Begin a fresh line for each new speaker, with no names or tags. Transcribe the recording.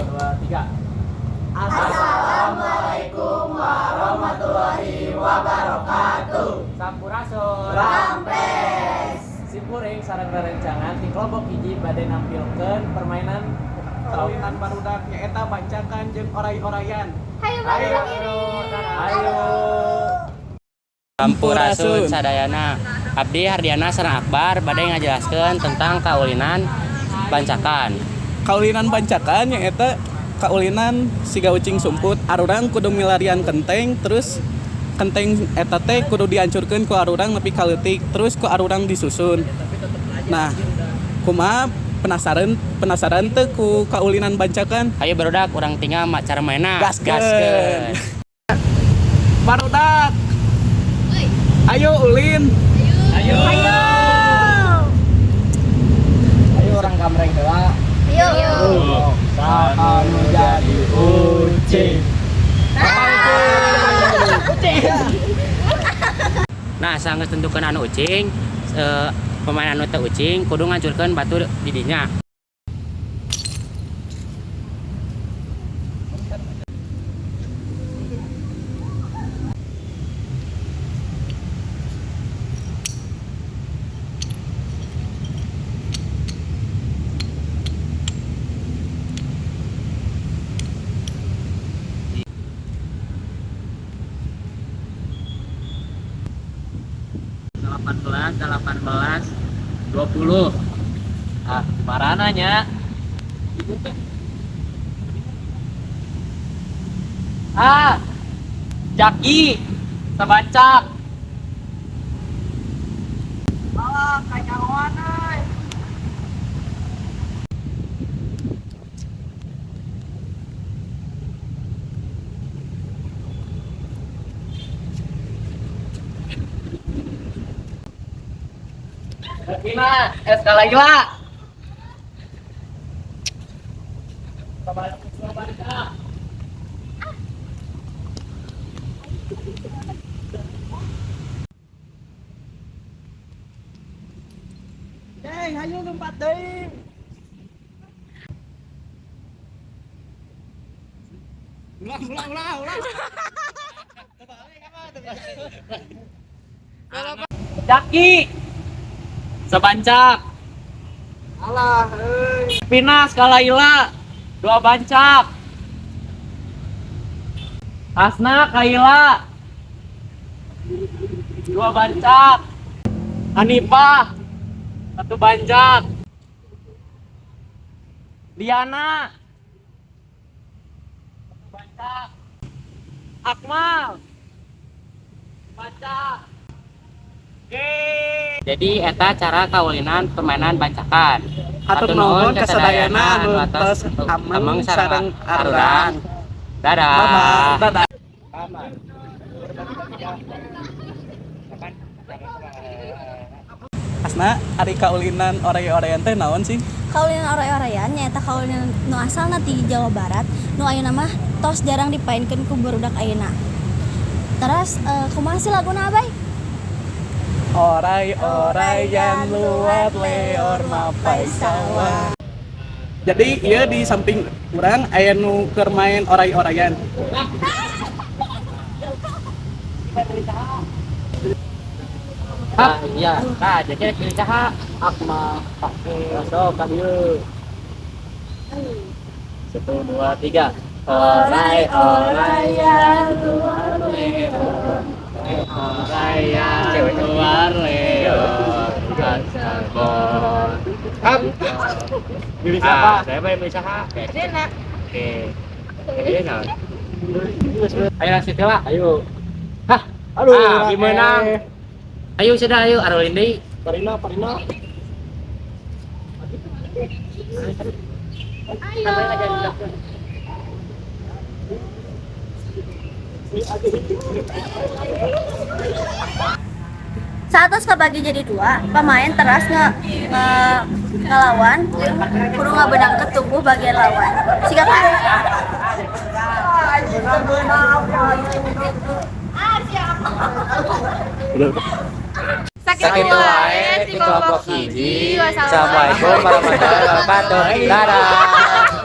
dua, tiga.
Assalamualaikum warahmatullahi wabarakatuh.
Sampurasun.
Rampes.
Simkuring sareng rerencangan di kelompok hiji bade nampilkeun permainan
kawinan barudak nyaeta bancakan jeung oray-orayan.
Hayu barudak ini.
Ayo.
Sampurasun sadayana. Abdi Hardiana sareng Akbar bade ngajelaskeun tentang kaulinan bancakan.
Kaulinan bancakan nyaeta kaulinan siga ucing sumput. Arurang kudu milarian kenteng, terus kenteng eta teh kudu dihancurkeun ku arurang nepi ka leutik, terus ku arurang disusun. Nah, kumaha penasaran teu ku kaulinan bancakan?
Ayo barudak urang tinggal cara mainna.
Gaskeun. Barudak. Ayo ulin.
Ayo. Ayo orang kamreng heula.
Ayo.
Saat menjadi ucing.
Nah, sanggeus tentukeun anu ucing, pemain anu teu ucing kudu ngancurkeun batu di dinya. Delapan belas, 20.
Ah, marananya. Jaki. Sabancak.
Kanyawan euy.
Gina, Laila.
Hayu lompat deui. Ulang.
Jaki. Sabancak.
Alah euy.
Pinas Laila. 2 bancak. Asna Kaila. 2 bancak. Hanifah. 1 bancak. Diana. 1 bancak. Akmal. Bancak.
Jadi eta cara kaulinan permainan bancakan.
Hatur nuhun kasadayana anu tos ameng sareng arurang.
Dadah.
Dadah. Asna, ari kaulinan oray-orayan teh naon sih?
Kaulinan oray-orayan nyaeta kaulinan nu asalna ti Jawa Barat, nu ayeuna mah tos jarang dipaenkeun ku barudak ayeuna. Terus kumaha sih laguna Abay?
Oray-orayan luat leor mapai sawah. Jadi ieu di samping urang aya nu keur main oray-orayan.
Iya. Nah, jadi pilih caha.
Akmal pakai sok kayu. 1, 2, 3.
Oray-orayan
luar leor. Orayan luar leor. Kasarbon. Pilih siapa?
Saya pilih caha.
Dena.
Oke. Ini naon?
Ayo lanjut lah. Ayo.
Hah, aduh,
gimana? Ayo sudah ayo arulin deui.
Parina.
Saat kebagi jadi 2, pemain teras ngelawan kudu ngabenang ke tubuh bagian lawan. Siga kan?
Sakitu wae di kelompok hiji. Wassalamualaikum warahmatullahi wabarakatuh. Dadah.